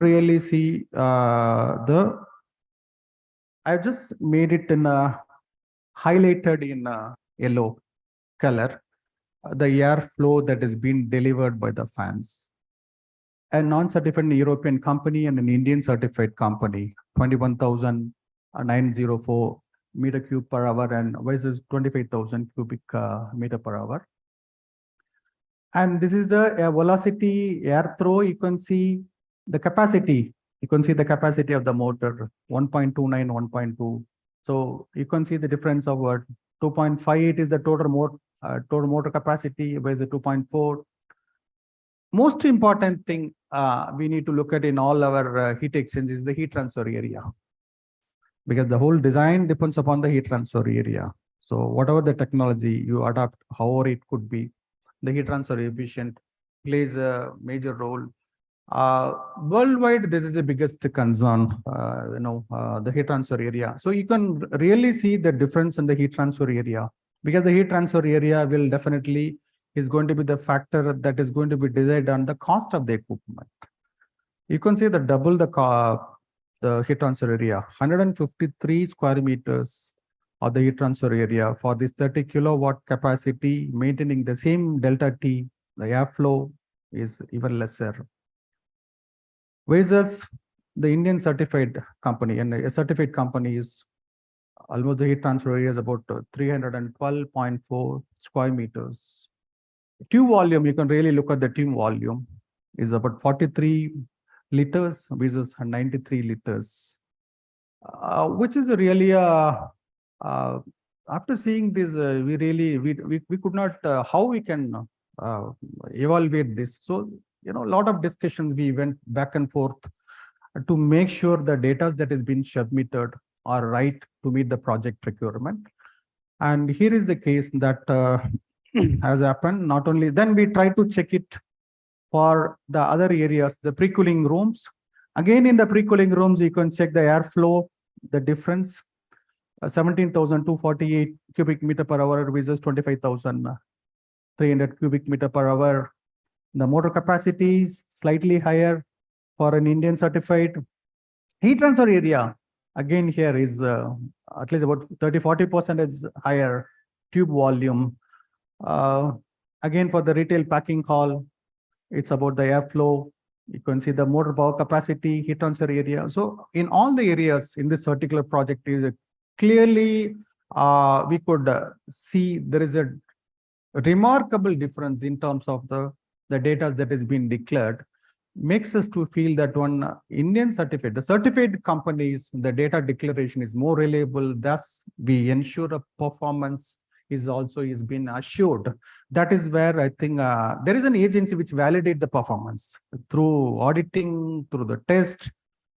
really see I've just made it in highlighted in yellow color, the airflow that is being delivered by the fans. A non-certified European company and an Indian certified company, 21,904 meter cube per hour and versus 25,000 cubic meter per hour. And this is the velocity air throw. You can see the capacity. You can see the capacity of the motor 1.29, 1.2. So you can see the difference of what 2.58 is the total motor capacity versus 2.4. Most important thing we need to look at in all our heat exchangers is the heat transfer area, because the whole design depends upon the heat transfer area. So whatever the technology you adopt, however it could be, the heat transfer efficient plays a major role. Worldwide, this is the biggest concern, the heat transfer area. So you can really see the difference in the heat transfer area, because the heat transfer area will definitely is going to be the factor that is going to be decided on the cost of the equipment. You can see the double the heat transfer area, 153 square meters of the heat transfer area for this 30 kilowatt capacity, maintaining the same delta T, the airflow is even lesser. Versus the Indian certified company, and a certified company is almost the heat transfer area is about 312.4 square meters. Tube volume, you can really look at the tube volume, is about 43 liters versus 93 liters, which is really after seeing this, we could not how we can evaluate this. So a lot of discussions we went back and forth to make sure the data that has been submitted are right to meet the project requirement. And here is the case that has happened. Not only then we try to check it for the other areas, the pre-cooling rooms. Again, in the pre-cooling rooms, you can check the airflow, the difference, 17,248 cubic meter per hour versus 25,300 cubic meter per hour. The motor capacity is slightly higher for an Indian certified. Heat transfer area, again here is at least about 30-40% higher tube volume. Again, for the retail packing hall, it's about the airflow. You can see the motor power capacity, heat transfer area. So in all the areas in this particular project is clearly we could see there is a remarkable difference in terms of the data that has been declared, makes us to feel that one Indian certificate, the certified companies, the data declaration is more reliable. Thus, we ensure a performance is been assured. That is where I think there is an agency which validates the performance through auditing, through the test,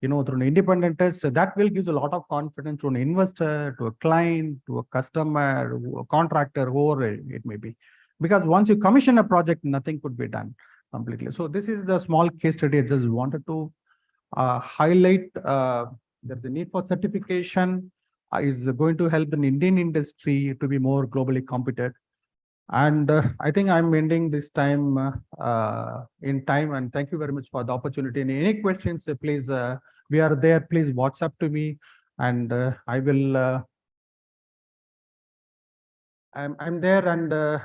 through an independent test. That will give a lot of confidence to an investor, to a client, to a customer, a contractor, whoever it may be. Because once you commission a project, nothing could be done completely. So this is the small case study I just wanted to highlight. There's a need for certification is going to help the Indian industry to be more globally competent. And I think I'm ending this time in time. And thank you very much for the opportunity. And any questions, please, we are there. Please WhatsApp to me, and I will. I'm there, and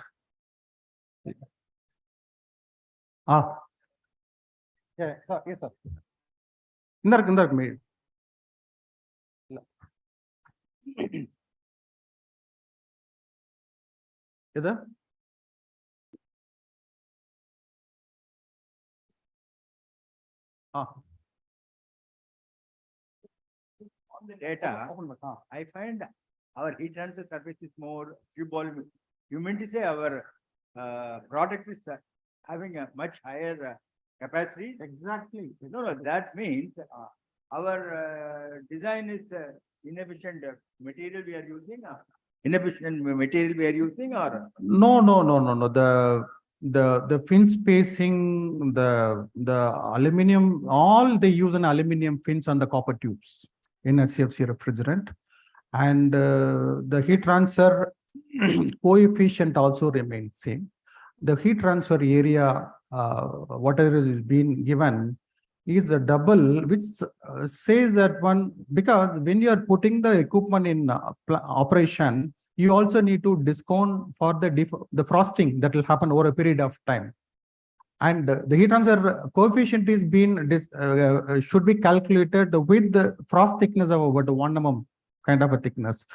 yeah, sir, yes, sir. Indark me. Either? On the data, I find our heat transfer surface is more tube volume. You mean to say our product is having a much higher capacity? Exactly. No, that means our design is inefficient material we are using. Inefficient material we are using, or no. The fin spacing, the aluminum, all they use an aluminum fins on the copper tubes in a CFC refrigerant, and the heat transfer coefficient also remains same. The heat transfer area, whatever is being given, is a double, which says that one, because when you are putting the equipment in operation, you also need to discount for the frosting that will happen over a period of time. And the heat transfer coefficient is should be calculated with the frost thickness of about 1 mm kind of a thickness.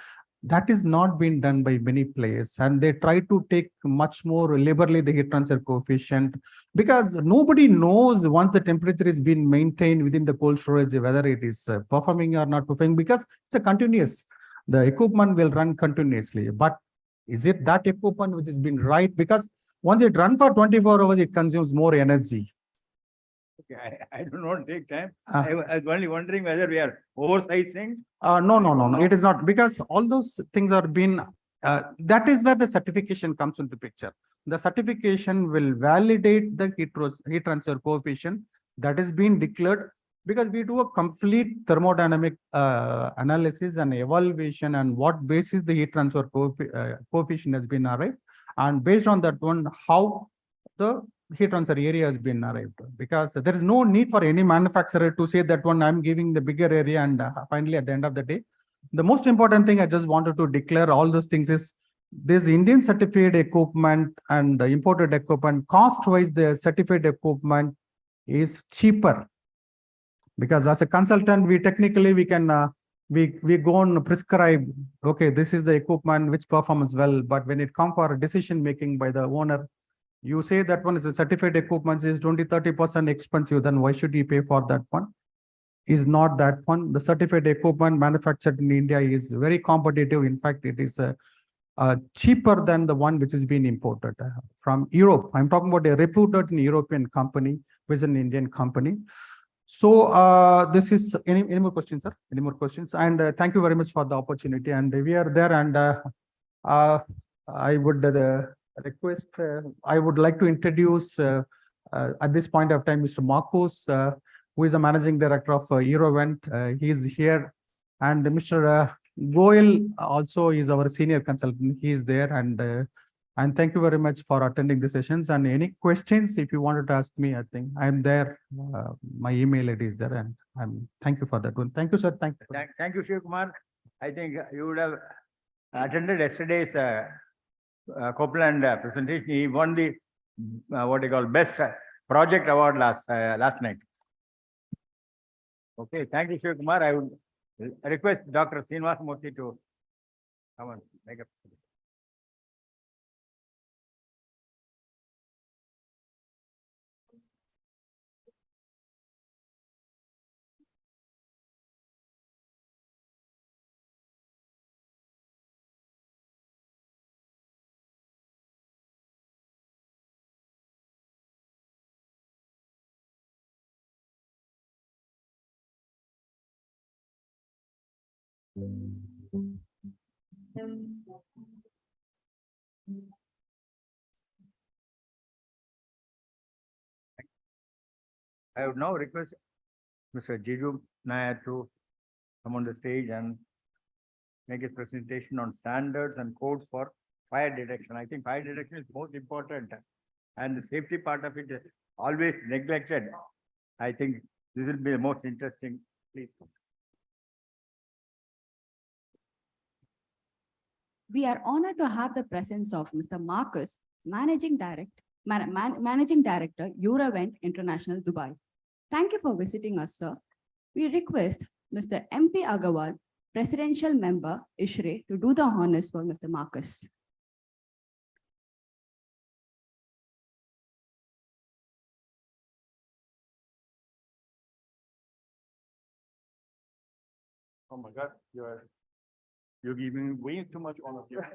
That is not being done by many players, and they try to take much more liberally the heat transfer coefficient, because nobody knows once the temperature is being maintained within the cold storage whether it is performing or not performing, because it's a continuous. The equipment will run continuously, but is it that equipment which has been right? Because once it runs for 24 hours, it consumes more energy. Okay, I do not take time. Uh, I was only wondering whether we are oversizing. no, it is not, because all those things are being, that is where the certification comes into picture. The certification will validate the heat transfer coefficient that is being declared, because we do a complete thermodynamic analysis and evaluation and what basis the heat transfer coefficient has been arrived, and based on that one, how the heat transfer area has been arrived, because there is no need for any manufacturer to say that one I'm giving the bigger area, and finally at the end of the day, the most important thing I just wanted to declare all those things is this Indian certified equipment and imported equipment, cost wise the certified equipment is cheaper, because as a consultant we technically we can we go and prescribe, okay, this is the equipment which performs well, but when it comes for decision making by the owner, you say that one is a certified equipment is 20-30% expensive, then why should you pay for that one? Is not that one. The certified equipment manufactured in India is very competitive. In fact, it is cheaper than the one which is being imported from Europe. I'm talking about a reputed European company, which is an Indian company. So this is any more questions, sir? Any more questions? And thank you very much for the opportunity. And we are there, and I would request, I would like to introduce at this point of time, Mr. Marcos, who is the managing director of Eurovent. He is here, and Mr. Goel also is our senior consultant. He is there, and thank you very much for attending the sessions. And any questions, if you wanted to ask me, I think I'm there. My email ID is there, and thank you for that one. Thank you, sir. Thank you, Shiv Kumar. I think you would have attended yesterday's Copeland presentation. He won the what you call best project award last night. Okay, thank you, Shiv Kumar. I would request Dr. Srinivas Murthy to come and make a. I would now request Mr. Jiju Nair to come on the stage and make his presentation on standards and codes for fire detection. I think fire detection is most important, and the safety part of it is always neglected. I think this will be the most interesting. Please. We are honored to have the presence of Mr. Marcus, Managing Director, Eurovent International, Dubai. Thank you for visiting us, sir. We request Mr. MP Agarwal, Presidential Member, ISHRE, to do the honors for Mr. Marcus. Oh my God, you're giving way too much honor here.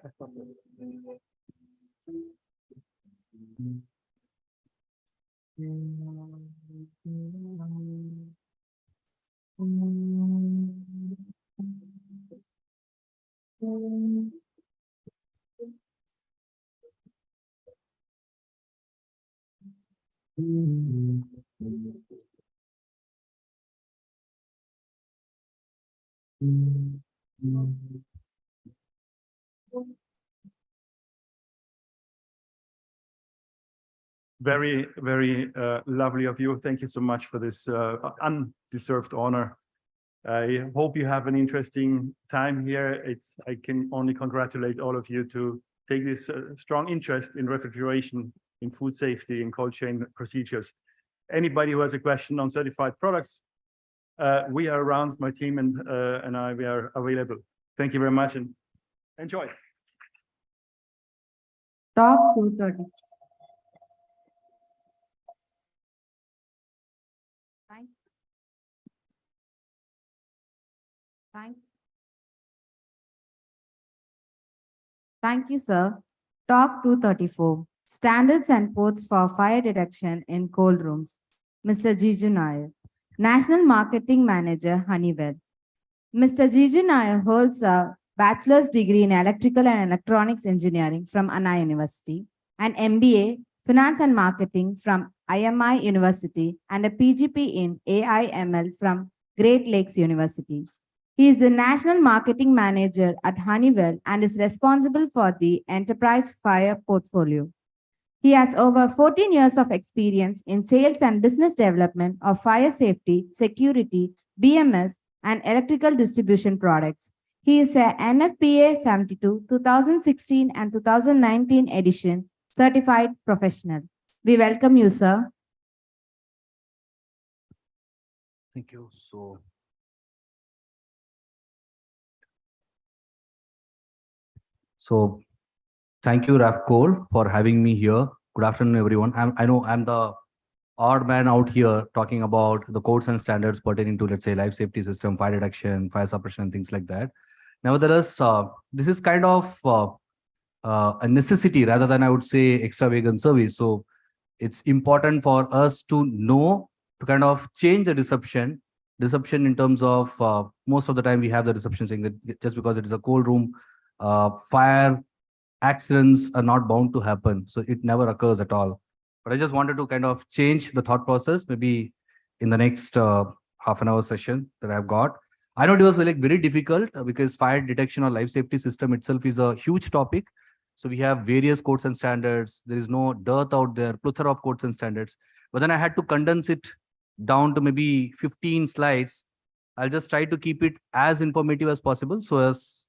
Very, very lovely of you. Thank you so much for this undeserved honor. I hope you have an interesting time here. I can only congratulate all of you to take this strong interest in refrigeration, in food safety, in cold chain procedures. Anybody who has a question on certified products, we are around, my team and I, we are available. Thank you very much and enjoy. Talk 230. Thank you, sir. Talk 234. Standards and ports for fire detection in cold rooms. Mr. Jiju Nair, National Marketing Manager, Honeywell. Mr. Jiju Nair holds a bachelor's degree in electrical and electronics engineering from Anna University, an MBA, Finance and Marketing from IMI University, and a PGP in AIML from Great Lakes University. He is the National Marketing Manager at Honeywell and is responsible for the enterprise fire portfolio. He has over 14 years of experience in sales and business development of fire safety, security, BMS, and electrical distribution products. He is a NFPA 72, 2016 and 2019 edition certified professional. We welcome you, sir. Thank you. So thank you, Refcold', for having me here. Good afternoon, everyone. I know I'm the odd man out here talking about the codes and standards pertaining to, let's say, life safety system, fire detection, fire suppression, things like that. Nevertheless, this is kind of a necessity rather than, I would say, extravagant service. So it's important for us to know to kind of change the deception in terms of most of the time we have the deception saying that just because it is a cold room, fire accidents are not bound to happen. So it never occurs at all. But I just wanted to kind of change the thought process maybe in the next half an hour session that I've got. I know it was very difficult because fire detection or life safety system itself is a huge topic. So we have various codes and standards. There is no dearth out there, plethora of codes and standards. But then I had to condense it down to maybe 15 slides. I'll just try to keep it as informative as possible so as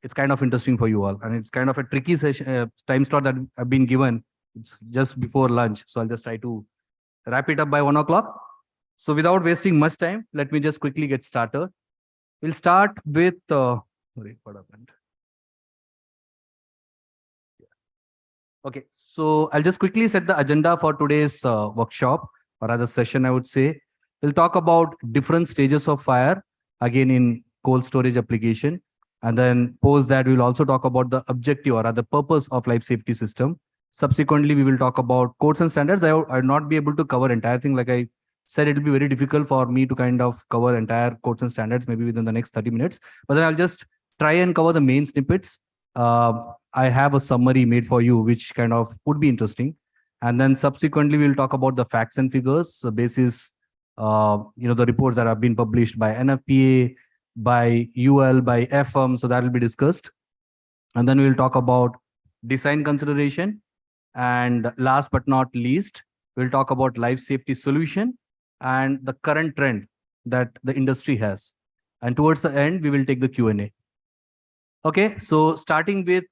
it's kind of interesting for you all. And it's kind of a tricky session, time slot that I've been given. It's just before lunch. So I'll just try to wrap it up by 1 o'clock. So without wasting much time, let me just quickly get started. We'll start with, sorry, what happened? Okay, so I'll just quickly set the agenda for today's workshop or rather session, I would say. We'll talk about different stages of fire, again in cold storage application. And then post that, we'll also talk about the objective or rather purpose of life safety system. Subsequently, we will talk about codes and standards. I will not be able to cover entire thing. Like I said, it will be very difficult for me to kind of cover entire codes and standards maybe within the next 30 minutes. But then I'll just try and cover the main snippets. I have a summary made for you, which kind of would be interesting. And then subsequently, we'll talk about the facts and figures basis, the reports that have been published by NFPA, by UL, by FM. So that will be discussed. And then we'll talk about design consideration. And last but not least, we'll talk about life safety solution and the current trend that the industry has. And towards the end, we will take the Q&A. Okay, so starting with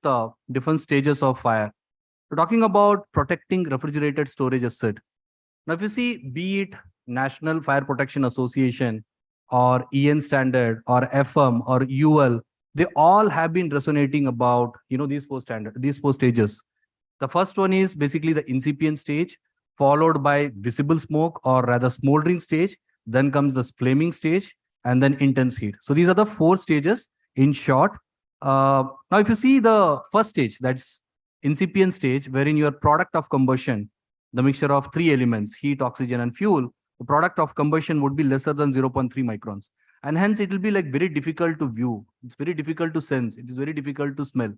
different stages of fire. We're talking about protecting refrigerated storage asset. Now, if you see, be it National Fire Protection Association or EN standard or FM or UL, they all have been resonating about, these four stages. The first one is basically the incipient stage, followed by visible smoke or rather smoldering stage. Then comes the flaming stage and then intense heat. So these are the 4 stages in short. Now, if you see the first stage, that's incipient stage, wherein your product of combustion, the mixture of 3 elements, heat, oxygen, and fuel, the product of combustion would be lesser than 0.3 microns. And hence it will be very difficult to view. It's very difficult to sense. It is very difficult to smell.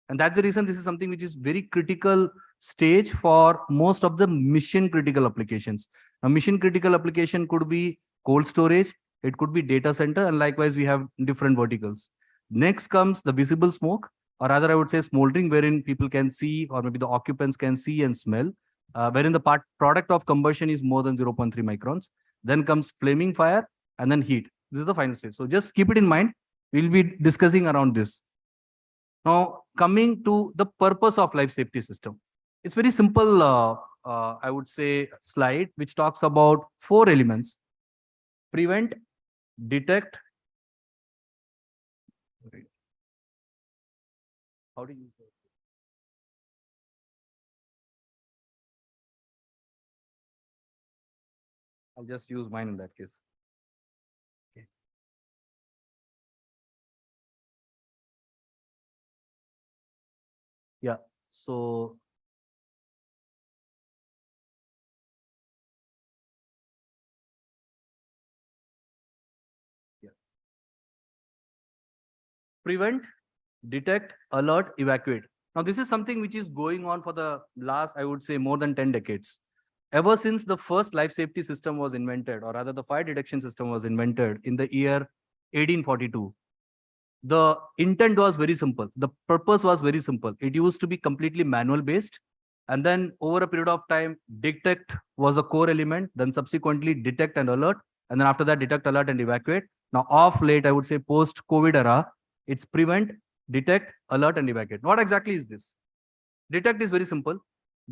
And that's the reason this is something which is very critical stage for most of the mission critical applications. A mission critical application could be cold storage. It could be data center. And likewise, we have different verticals. Next comes the visible smoke, or rather I would say smoldering, wherein people can see, or maybe the occupants can see and smell. wherein the product of combustion is more than 0.3 microns. Then comes flaming fire and then heat. This is the final stage. So just keep it in mind. We'll be discussing around this. Now, coming to the purpose of life safety system. It's very simple, I would say, slide, which talks about 4 elements: prevent, detect. How do you use it? I'll just use mine in that case. Okay. Yeah, so yeah. Prevent, detect, alert, evacuate. Now, this is something which is going on for the last, I would say, more than 10 decades. Ever since the first life safety system was invented, or rather the fire detection system was invented in the year 1842, the intent was very simple. The purpose was very simple. It used to be completely manual based. And then over a period of time, detect was a core element, then subsequently detect and alert. And then after that, detect, alert, and evacuate. Now, off late, I would say post-COVID era, it's prevent, detect, alert, and evacuate. What exactly is this? Detect is very simple.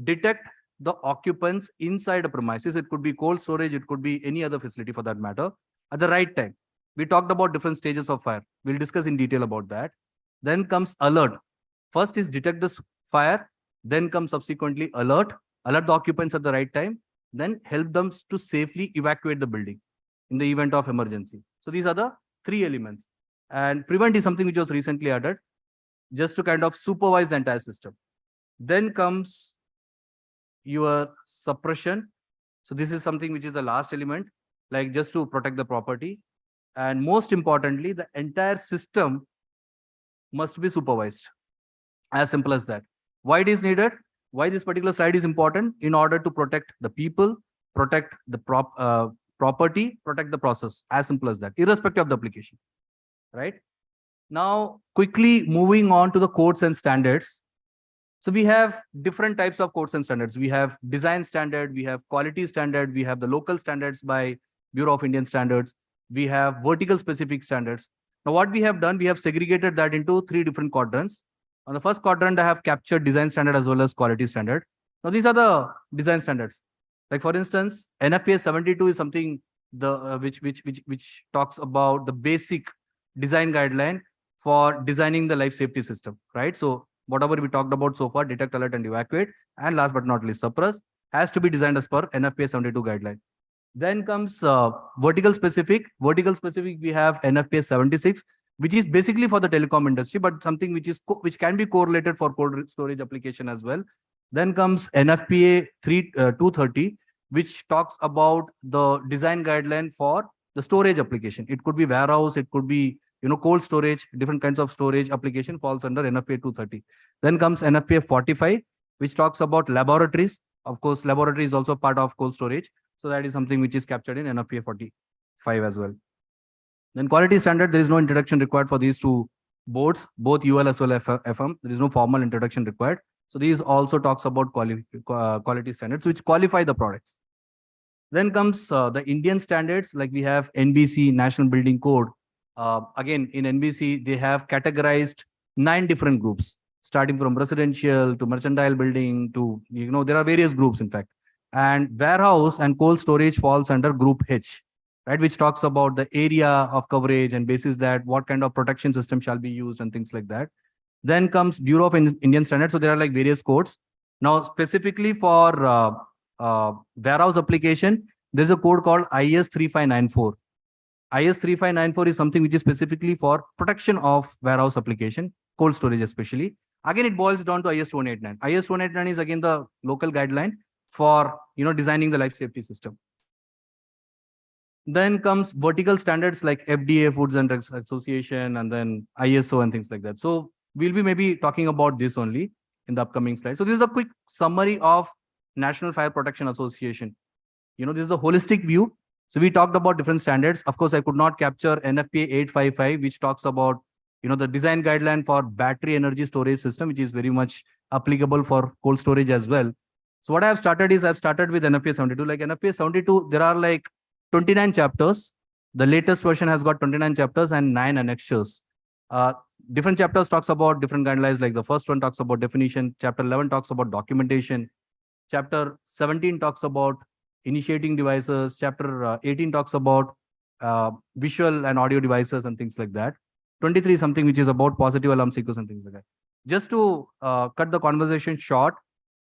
Detect the occupants inside a premises. It could be cold storage, it could be any other facility for that matter, at the right time. We talked about different stages of fire. We'll discuss in detail about that. Then comes alert. First is detect the fire, then comes subsequently alert the occupants at the right time, then help them to safely evacuate the building in the event of emergency. So these are the 3 elements. And prevent is something which was recently added just to kind of supervise the entire system. Then comes your suppression. So this is something which is the last element, like just to protect the property. And most importantly, the entire system must be supervised. As simple as that. Why it is needed? Why this particular slide is important? In order to protect the people, protect the property, protect the process. As simple as that, irrespective of the application. Right? Now, quickly moving on to the codes and standards. So we have different types of codes and standards. We have design standard, we have quality standard, we have the local standards by Bureau of Indian Standards. We have vertical specific standards. Now, what we have done, we have segregated that into 3 different quadrants. On the first quadrant, I have captured design standard as well as quality standard. Now, these are the design standards. Like for instance, NFPA 72 is something which talks about the basic design guideline for designing the life safety system, right? So whatever we talked about so far, detect, alert, and evacuate, and last but not least, suppress, has to be designed as per NFPA 72 guideline. Then comes vertical specific. Vertical specific, we have NFPA 76, which is basically for the telecom industry, but something which can be correlated for cold storage application as well. Then comes NFPA 230, which talks about the design guideline for the storage application. It could be warehouse, it could be cold storage, different kinds of storage application falls under NFPA 230. Then comes NFPA 45, which talks about laboratories. Of course, laboratory is also part of cold storage. So that is something which is captured in NFPA 45 as well. Then quality standard, there is no introduction required for these 2 boards, both UL as well as FM. There is no formal introduction required. So these also talks about quality standards, which qualify the products. Then comes the Indian standards, like we have NBC, National Building Code. Again, in NBC, they have categorized 9 different groups, starting from residential to mercantile building to, there are various groups, in fact. And warehouse and cold storage falls under group H, right, which talks about the area of coverage and basis that what kind of protection system shall be used and things like that. Then comes Bureau of Indian Standards. So there are like various codes. Now, specifically for warehouse application, there's a code called IS 3594. IS 3594 is something which is specifically for protection of warehouse application, cold storage especially. Again, it boils down to IS 189. IS 189 is again the local guideline for designing the life safety system. Then comes vertical standards like FDA, Foods and Drugs Association, and then ISO and things like that. So we'll be maybe talking about this only in the upcoming slide. So this is a quick summary of National Fire Protection Association. This is the holistic view. So we talked about different standards. Of course, I could not capture NFPA 855, which talks about the design guideline for battery energy storage system, which is very much applicable for cold storage as well. So what I have started is I've started with NFPA 72. Like NFPA 72, there are like 29 chapters. The latest version has got 29 chapters and 9 annexures. Different chapters talks about different guidelines. Like the first one talks about definition. Chapter 11 talks about documentation. Chapter 17 talks about initiating devices. Chapter 18 talks about visual and audio devices and things like that. 23 is something which is about positive alarm sequence and things like that. Just to cut the conversation short,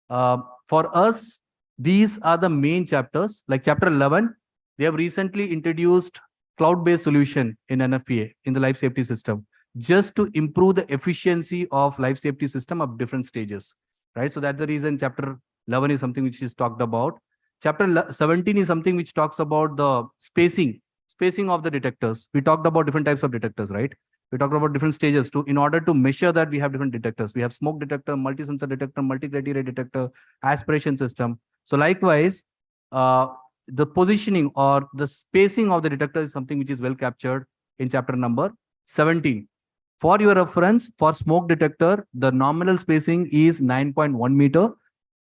for us, these are the main chapters. Like chapter 11, they have recently introduced cloud-based solution in NFPA, in the life safety system, just to improve the efficiency of life safety system of different stages, right? So that's the reason chapter 11 is something which is talked about. Chapter 17 is something which talks about the spacing of the detectors. We talked about different types of detectors, right? We talked about different stages in order to measure that we have different detectors. We have smoke detector, multi-sensor detector, multi-criteria detector, aspiration system. So likewise, the positioning or the spacing of the detector is something which is well captured in chapter number 17. For your reference, for smoke detector, the nominal spacing is 9.1 meter.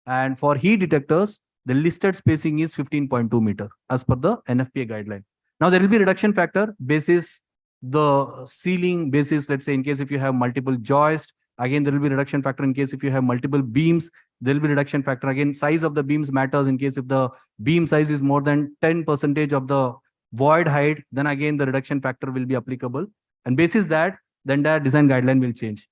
And for heat detectors, the listed spacing is 15.2 meter as per the NFPA guideline. Now there will be reduction factor basis the ceiling basis. Let's say in case if you have multiple joists, again, there will be reduction factor. In case if you have multiple beams, there will be reduction factor. Again, size of the beams matters. In case if the beam size is more than 10% of the void height, then again, the reduction factor will be applicable. And basis that, the entire design guideline will change.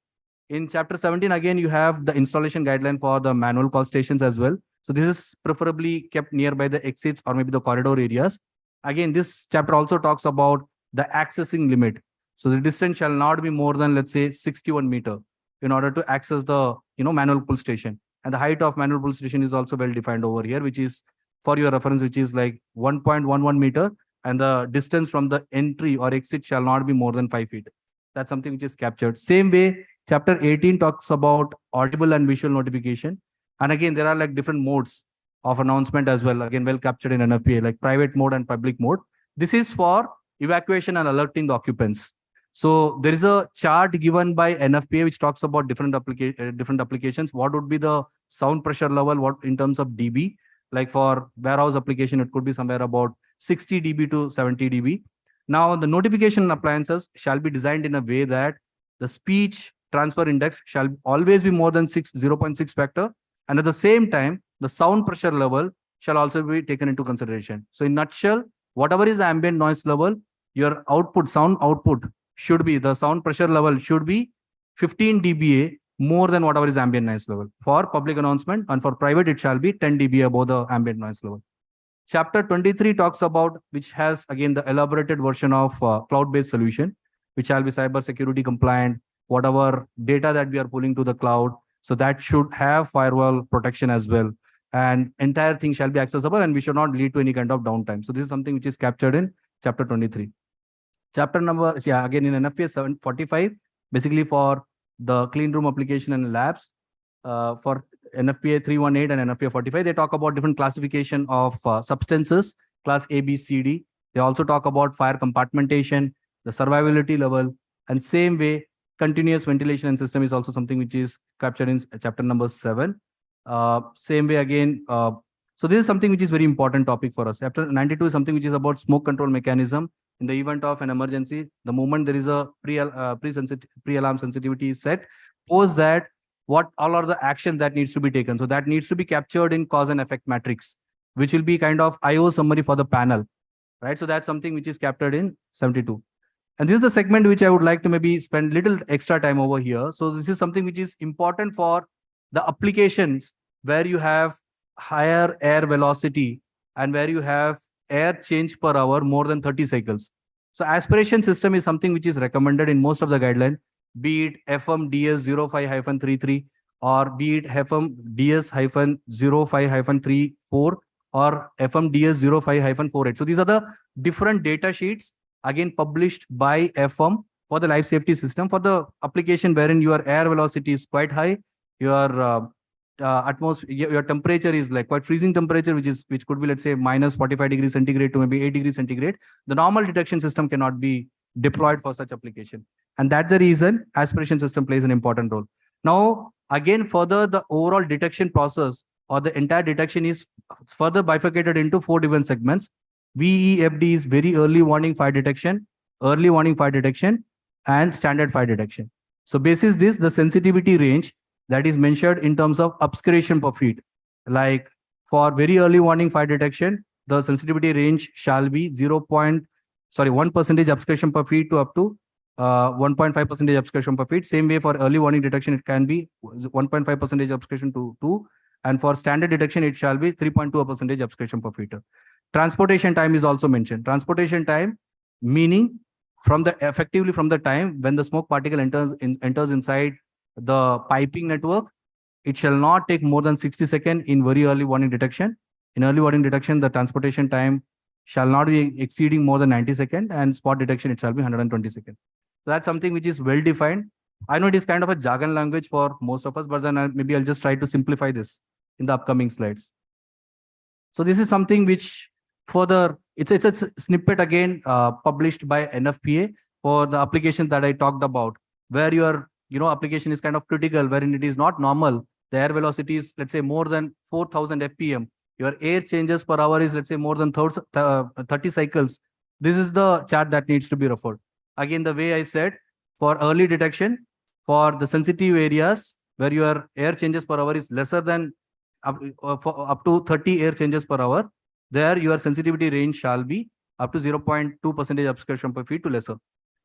In chapter 17, again, you have the installation guideline for the manual call stations as well. So this is preferably kept nearby the exits or maybe the corridor areas. Again, this chapter also talks about the accessing limit. So the distance shall not be more than, let's say, 61 meter in order to access the manual pull station. And the height of manual pull station is also well defined over here, which is for your reference, which is like 1.11 meter. And the distance from the entry or exit shall not be more than 5 feet. That's something which is captured. Same way, chapter 18 talks about audible and visual notification. And again, there are like different modes of announcement as well. Again, well captured in NFPA, like private mode and public mode. This is for evacuation and alerting the occupants. So there is a chart given by NFPA which talks about different applications. What would be the sound pressure level? What in terms of dB? Like for warehouse application, it could be somewhere about 60 dB to 70 dB. Now, the notification appliances shall be designed in a way that the speech transfer index shall always be more than 0.6 factor. And at the same time, the sound pressure level shall also be taken into consideration. So in nutshell, whatever is the ambient noise level, your output, sound output should be, the sound pressure level should be 15 dBA more than whatever is ambient noise level. For public announcement and for private, it shall be 10 dBA above the ambient noise level. Chapter 23 talks about, which has again the elaborated version of cloud-based solution, which shall be cyber security compliant, whatever data that we are pulling to the cloud. So that should have firewall protection as well. And entire thing shall be accessible and we should not lead to any kind of downtime. So this is something which is captured in chapter 23. Chapter number, again in NFPA 745, basically for the clean room application and labs. For NFPA 318 and NFPA 45, they talk about different classification of substances, class A, B, C, D. They also talk about fire compartmentation, the survivability level, and same way, continuous ventilation and system is also something which is captured in chapter number 7. Same way again, so this is something which is very important topic for us. Chapter 92 is something which is about smoke control mechanism. In the event of an emergency, the moment there is a pre-alarm sensitivity is set, post that, what all are the actions that needs to be taken. So that needs to be captured in cause and effect matrix, which will be kind of IO summary for the panel, right? So that's something which is captured in 72. And this is the segment which I would like to maybe spend little extra time over here. So this is something which is important for the applications where you have higher air velocity and where you have air change per hour more than 30 cycles. So aspiration system is something which is recommended in most of the guidelines, be it FM DS 05-33 or be it FM DS -05-34 or FM DS 05-48. So these are the different data sheets again published by FM for the life safety system for the application wherein your air velocity is quite high, your your temperature is like quite freezing temperature, which could be, let's say, -45 degrees centigrade to maybe 8 degrees centigrade. The normal detection system cannot be deployed for such application. And that's the reason aspiration system plays an important role. Now, again, further the overall detection process or the entire detection is further bifurcated into 4 different segments. VEFD is very early warning fire detection, early warning fire detection, and standard fire detection. So basis this, the sensitivity range that is measured in terms of obscuration per feet. Like for very early warning fire detection, the sensitivity range shall be 1% obscuration per feet to up to 1.5% obscuration per feet. Same way for early warning detection, it can be 1.5% obscuration to 2. And for standard detection, it shall be 3.2% obscuration per feet. Transportation time is also mentioned. Transportation time, meaning effectively from the time when the smoke particle enters inside the piping network, it shall not take more than 60 seconds in very early warning detection. In early warning detection, the transportation time shall not be exceeding more than 90 seconds, and spot detection, it shall be 120 seconds. So that's something which is well defined. I know it is kind of a jargon language for most of us, but then maybe I'll just try to simplify this in the upcoming slides. So this is something which further, it's a snippet again published by NFPA for the application that I talked about, where your application is kind of critical, wherein it is not normal. The air velocity is, let's say, more than 4,000 FPM. Your air changes per hour is, let's say, more than 30 cycles. This is the chart that needs to be referred. Again, the way I said, for early detection, for the sensitive areas where your air changes per hour is lesser than up to 30 air changes per hour, there your sensitivity range shall be up to 0.2% obscuration per feet to lesser.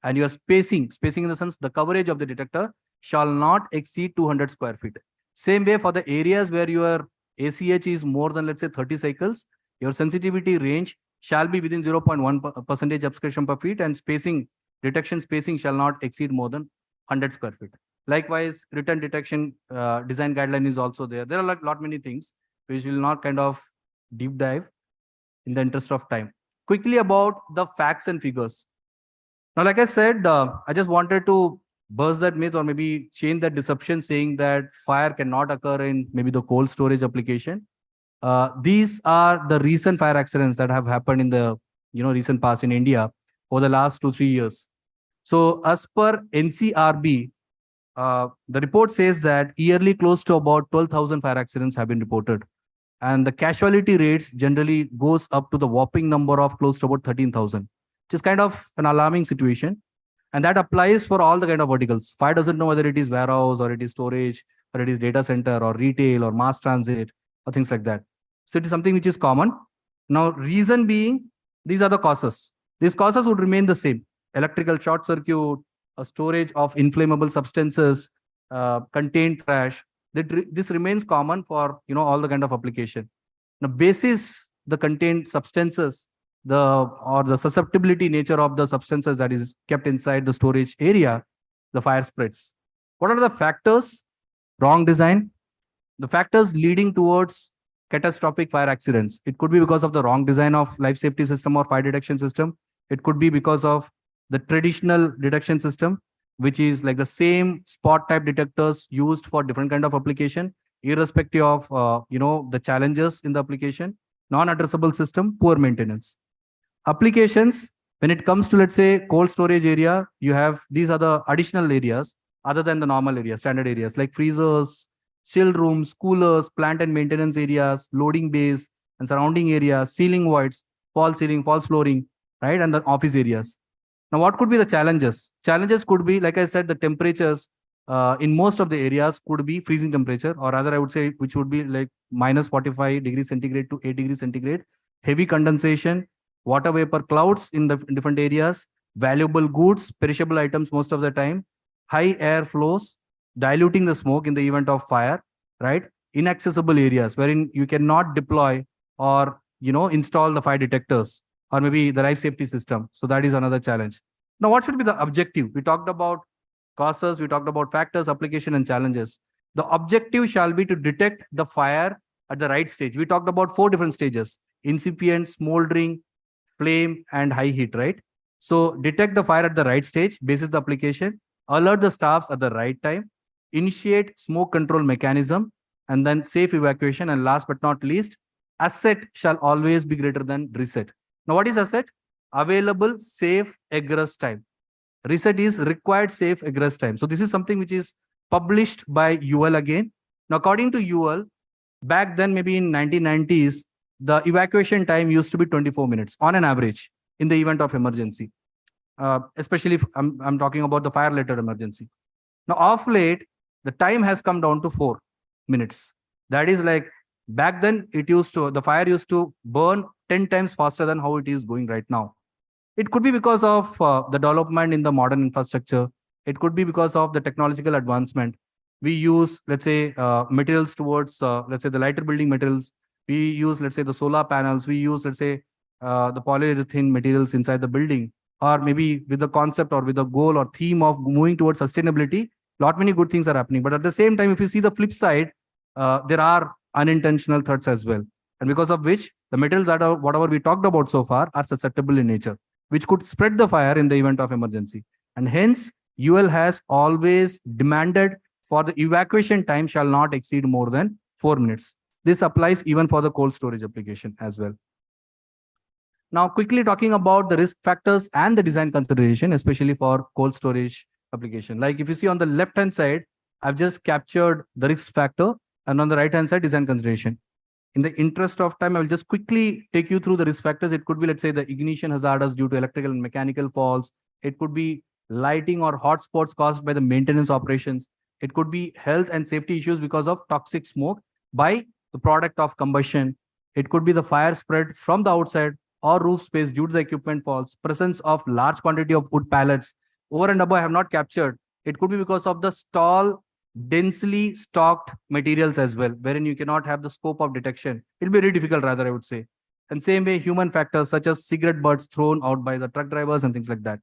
And your spacing in the sense, the coverage of the detector shall not exceed 200 square feet. Same way for the areas where your ACH is more than, let's say, 30 cycles, your sensitivity range shall be within 0.1% obscuration per feet, and detection spacing shall not exceed more than 100 square feet. Likewise, return detection design guideline is also there. There are like lot many things which will not kind of deep dive in the interest of time. Quickly about the facts and figures. Now, like I said, I just wanted to burst that myth or maybe change that deception saying that fire cannot occur in maybe the cold storage application. These are the recent fire accidents that have happened in the recent past in India over the last 2-3 years. So as per NCRB, the report says that yearly close to about 12,000 fire accidents have been reported. And the casualty rates generally goes up to the whopping number of close to about 13,000, which is kind of an alarming situation. And that applies for all the kind of verticals. Fire doesn't know whether it is warehouse or it is storage or it is data center or retail or mass transit or things like that. So it is something which is common. Now, reason being, these are the causes. These causes would remain the same. Electrical short circuit, a storage of inflammable substances, contained trash. This remains common for all the kind of application. Now, basis the contained substances, the susceptibility nature of the substances that is kept inside the storage area, the fire spreads. What are the factors? Wrong design. The factors leading towards catastrophic fire accidents. It could be because of the wrong design of life safety system or fire detection system. It could be because of the traditional detection system, which is like the same spot type detectors used for different kind of application, irrespective of the challenges in the application. Non-addressable system, poor maintenance. Applications, when it comes to, let's say, cold storage area, you have these are the additional areas other than the normal areas, standard areas like freezers, chill rooms, coolers, plant and maintenance areas, loading bays and surrounding areas, ceiling voids, false ceiling, false flooring, right? And the office areas. Now, what could be the challenges? Challenges could be, like I said, the temperatures in most of the areas could be freezing temperature, or rather I would say, which would be like minus 45 degrees centigrade to 8 degrees centigrade, heavy condensation, water vapor clouds in the different areas, valuable goods, perishable items most of the time, high air flows, diluting the smoke in the event of fire, right? Inaccessible areas wherein you cannot deploy or install the fire detectors or maybe the life safety system. So that is another challenge. Now, what should be the objective? We talked about causes, we talked about factors, application, and challenges. The objective shall be to detect the fire at the right stage. We talked about 4 different stages: incipient, smoldering, flame, and high heat, right? So detect the fire at the right stage, basis the application, alert the staffs at the right time, initiate smoke control mechanism, and then safe evacuation. And last but not least, asset shall always be greater than reset. Now, what is asset? Available safe egress time. Reset is required safe egress time. So this is something which is published by UL again. Now, according to UL, back then, maybe in 1990s, the evacuation time used to be 24 minutes on an average in the event of emergency. Especially if I'm talking about the fire-related emergency. Now, of late, the time has come down to 4 minutes. That is like back then, the fire used to burn 10 times faster than how it is going right now. It could be because of the development in the modern infrastructure. It could be because of the technological advancement. We use, let's say, materials towards, let's say, the lighter building materials. We use, let's say, the solar panels. We use, let's say, the polyurethane materials inside the building, or maybe with the concept or with the goal or theme of moving towards sustainability. Lot many good things are happening. But at the same time, if you see the flip side, there are unintentional threats as well. And because of which the materials that are whatever we talked about so far are susceptible in nature, which could spread the fire in the event of emergency. And hence, UL has always demanded for the evacuation time shall not exceed more than 4 minutes. This applies even for the cold storage application as well. Now, quickly talking about the risk factors and the design consideration, especially for cold storage application. Like if you see on the left-hand side, I've just captured the risk factor, and on the right-hand side, design consideration. In the interest of time, I will just quickly take you through the risk factors. It could be, let's say, the ignition hazards due to electrical and mechanical faults. It could be lighting or hotspots caused by the maintenance operations. It could be health and safety issues because of toxic smoke by the product of combustion. It could be the fire spread from the outside or roof space due to the equipment faults, presence of large quantity of wood pallets. Over and above, I have not captured. It could be because of the stall densely stocked materials as well, wherein you cannot have the scope of detection. It'll be very difficult, rather, I would say. And same way, human factors such as cigarette butts thrown out by the truck drivers and things like that.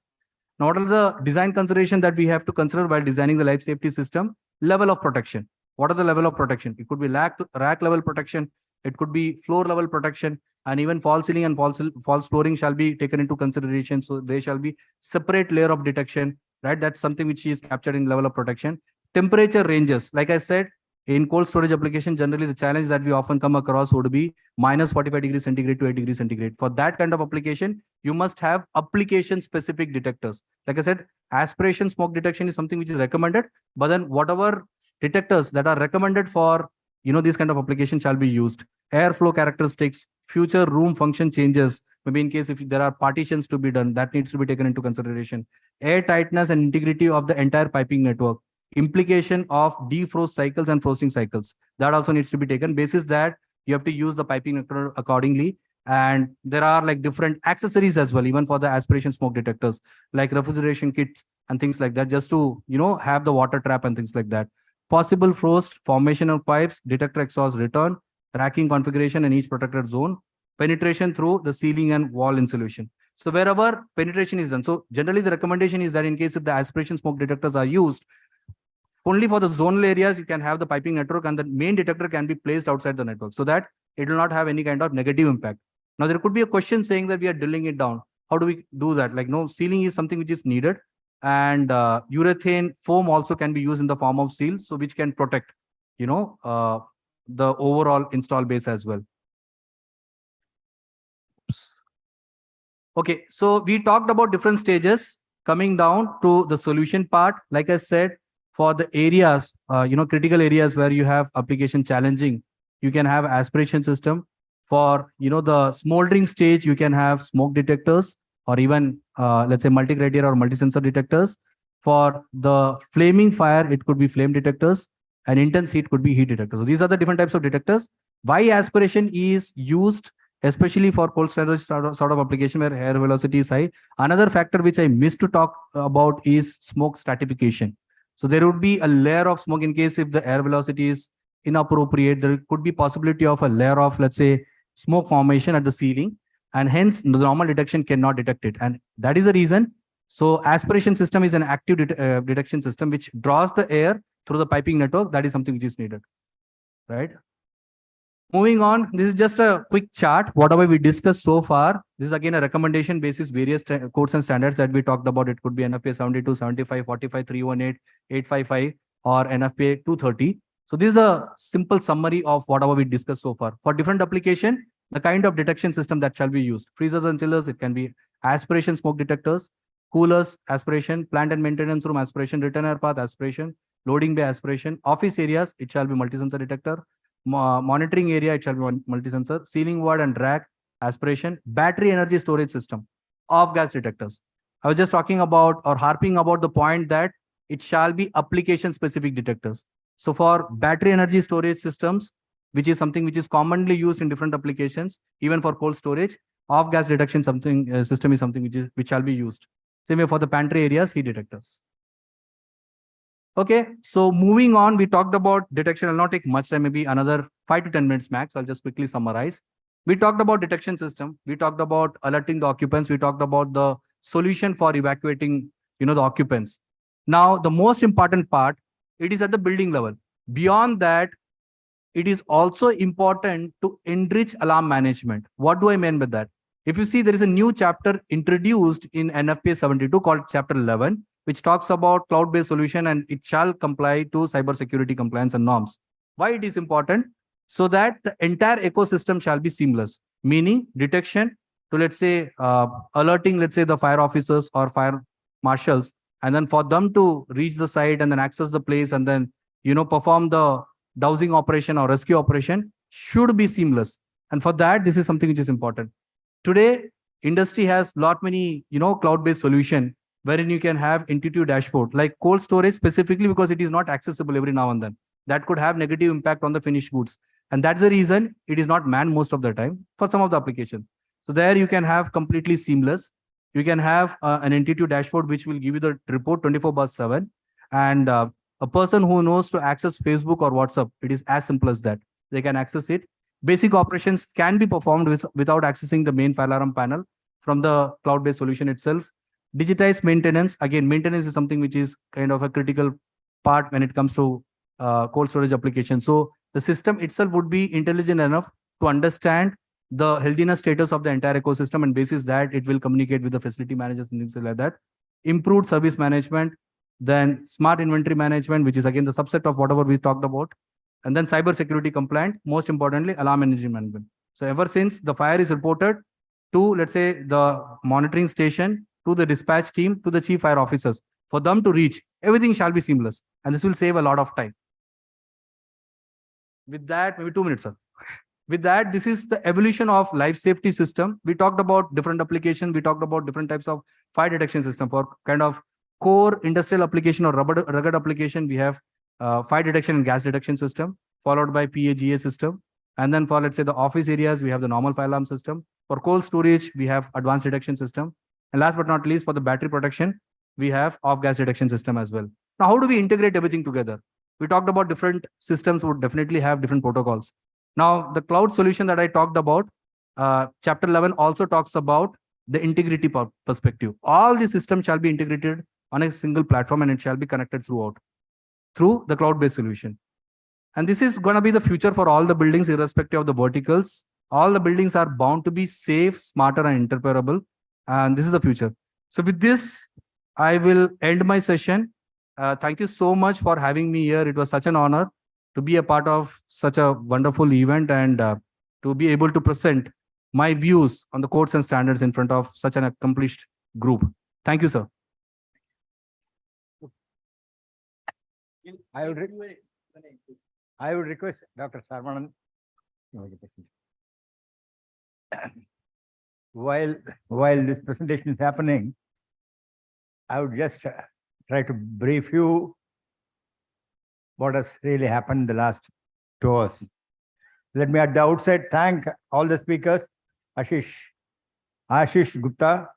Now, what are the design consideration that we have to consider while designing the life safety system? Level of protection. What are the level of protection? It could be rack level protection. It could be floor level protection, and even false ceiling and false flooring shall be taken into consideration. So there shall be separate layer of detection, right? That's something which is captured in level of protection. Temperature ranges, like I said, in cold storage application, generally the challenge that we often come across would be minus 45 degrees centigrade to 8 degrees centigrade. For that kind of application, you must have application specific detectors. Like I said, aspiration smoke detection is something which is recommended, but then whatever detectors that are recommended for this kind of application shall be used. Airflow characteristics, future room function changes, maybe in case if there are partitions to be done, that needs to be taken into consideration. Air tightness and integrity of the entire piping network. Implication of defrost cycles and frosting cycles, that also needs to be taken. Basis that you have to use the piping network accordingly. And there are like different accessories as well, even for the aspiration smoke detectors, like refrigeration kits and things like that, just to have the water trap and things like that. Possible frost, formation of pipes, detector exhaust return, racking configuration in each protected zone, penetration through the ceiling and wall insulation. So wherever penetration is done. So generally the recommendation is that in case if the aspiration smoke detectors are used, only for the zonal areas, you can have the piping network, and the main detector can be placed outside the network so that it will not have any kind of negative impact. Now, there could be a question saying that we are drilling it down. How do we do that? Like, no, sealing is something which is needed. And urethane foam also can be used in the form of seal, so which can protect, the overall install base as well. Okay, so we talked about different stages. Coming down to the solution part, like I said, for the areas, critical areas where you have application challenging, you can have aspiration system. For, the smoldering stage, you can have smoke detectors, or even, let's say, multi-criteria or multi-sensor detectors. For the flaming fire, it could be flame detectors, and intense heat could be heat detectors. So these are the different types of detectors. Why aspiration is used, especially for cold storage sort of application where air velocity is high. Another factor which I missed to talk about is smoke stratification. So there would be a layer of smoke in case if the air velocity is inappropriate. There could be possibility of a layer of, let's say, smoke formation at the ceiling, and hence the normal detection cannot detect it. And that is the reason. So aspiration system is an active detection system which draws the air through the piping network. That is something which is needed, right? Moving on, this is just a quick chart. Whatever we discussed so far, this is again a recommendation basis various codes and standards that we talked about. It could be NFPA 72, 75, 45, 318, 855, or NFPA 230. So this is a simple summary of whatever we discussed so far. For different application, the kind of detection system that shall be used. Freezers and chillers, it can be aspiration smoke detectors, coolers, aspiration, plant and maintenance room, aspiration, return air path, aspiration, loading bay, aspiration, office areas, it shall be multi-sensor detector, Monitoring area, it shall be multi-sensor. Ceiling ward and rack, aspiration, battery energy storage system, off-gas detectors. I was just talking about or harping about the point that it shall be application-specific detectors. So for battery energy storage systems, which is something which is commonly used in different applications, even for cold storage, off-gas detection system is something which shall be used. Same way for the pantry areas, heat detectors. Okay, so moving on, we talked about detection. I'll not take much time, maybe another 5 to 10 minutes max. I'll just quickly summarize. We talked about detection system. We talked about alerting the occupants. We talked about the solution for evacuating, the occupants. Now, the most important part, it is at the building level. Beyond that, it is also important to enrich alarm management. What do I mean by that? If you see, there is a new chapter introduced in NFPA 72 called Chapter 11, which talks about cloud-based solution, and it shall comply to cybersecurity compliance and norms. Why it is important? So that the entire ecosystem shall be seamless, meaning detection to, let's say, alerting, let's say, the fire officers or fire marshals, and then for them to reach the site and then access the place and then, perform the dowsing operation or rescue operation should be seamless. And for that, this is something which is important. Today, industry has lot many, cloud-based solution wherein you can have intuitive dashboard, like cold storage specifically because it is not accessible every now and then. That could have negative impact on the finished goods. And that's the reason it is not manned most of the time for some of the applications. So there you can have completely seamless. You can have an intuitive dashboard which will give you the report 24/7. And a person who knows to access Facebook or WhatsApp, it is as simple as that. They can access it. Basic operations can be performed without accessing the main fire alarm panel from the cloud-based solution itself. Digitized maintenance. Again, maintenance is something which is kind of a critical part when it comes to cold storage application. So the system itself would be intelligent enough to understand the healthiness status of the entire ecosystem, and basis that it will communicate with the facility managers and things like that. Improved service management, then smart inventory management, which is again the subset of whatever we talked about. And then cyber security compliant, most importantly, alarm energy management. So ever since the fire is reported to, let's say, the monitoring station, to the dispatch team, to the chief fire officers, for them to reach, everything shall be seamless. And this will save a lot of time. With that, maybe 2 minutes, sir. With that, this is the evolution of life safety system. We talked about different applications. We talked about different types of fire detection system. For kind of core industrial application or rugged application, we have fire detection and gas detection system, followed by PAGA system. And then for, let's say, the office areas, we have the normal fire alarm system. For cold storage, we have advanced detection system. And last but not least, for the battery protection, we have off-gas detection system as well. Now, how do we integrate everything together? We talked about different systems would definitely have different protocols. Now, the cloud solution that I talked about, Chapter 11 also talks about the integrity perspective. All the systems shall be integrated on a single platform and it shall be connected throughout through the cloud-based solution. And this is going to be the future for all the buildings, irrespective of the verticals. All the buildings are bound to be safe, smarter, and interoperable. And this is the future. So with this, I will end my session. Thank you so much for having me here. It was such an honor to be a part of such a wonderful event and to be able to present my views on the codes and standards in front of such an accomplished group. Thank you, sir. I would request Dr. Sarvanan. While this presentation is happening, I would just try to brief you what has really happened in the last 2 hours. Let me at the outset thank all the speakers, Ashish Gupta,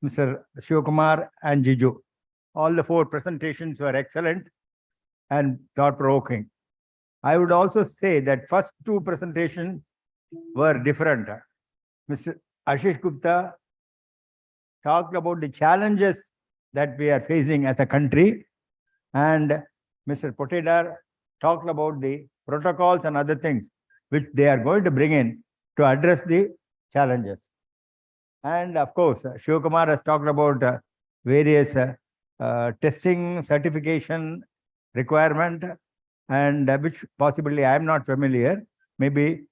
Mr. Shivakumar, and Jiju. All the 4 presentations were excellent and thought-provoking. I would also say that first 2 presentations were different. Mr. Ashish Gupta talked about the challenges that we are facing as a country, and Mr. Potedar talked about the protocols and other things which they are going to bring in to address the challenges. And of course, Shivakumar has talked about various testing, certification requirement, and which possibly I am not familiar. Maybe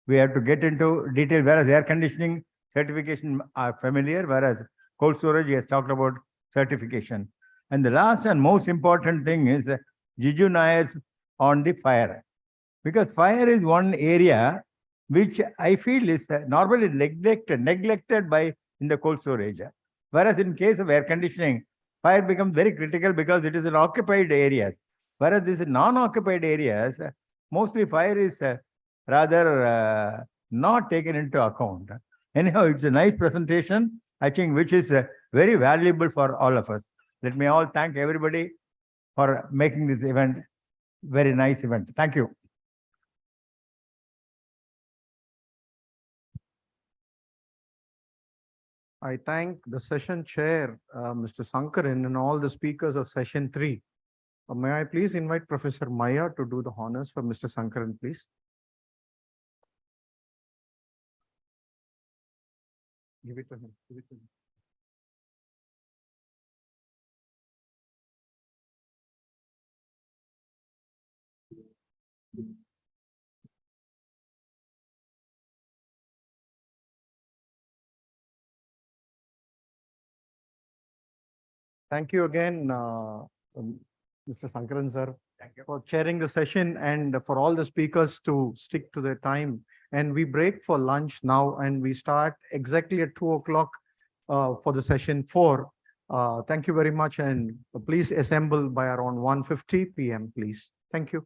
we have to get into detail, whereas air conditioning certification are familiar, whereas cold storage, he has talked about certification. And the last and most important thing is Jiju Nair on the fire. Because fire is one area which I feel is normally neglected by in the cold storage. Whereas in case of air conditioning, fire becomes very critical because it is in occupied areas. Whereas these non-occupied areas, mostly fire is rather not taken into account. Anyhow, it's a nice presentation, I think, which is very valuable for all of us. Let me all thank everybody for making this event very nice event. Thank you. I thank the session chair, Mr. Sankaran, and all the speakers of session 3. May I please invite Professor Maya to do the honors for Mr. Sankaran, please? Give it to him. Give it to him. Thank you again, Mr. Sankaran sir, for chairing the session and for all the speakers to stick to their time. And we break for lunch now and we start exactly at 2 o'clock for the session 4. Thank you very much and please assemble by around 1:50 p.m. please. Thank you.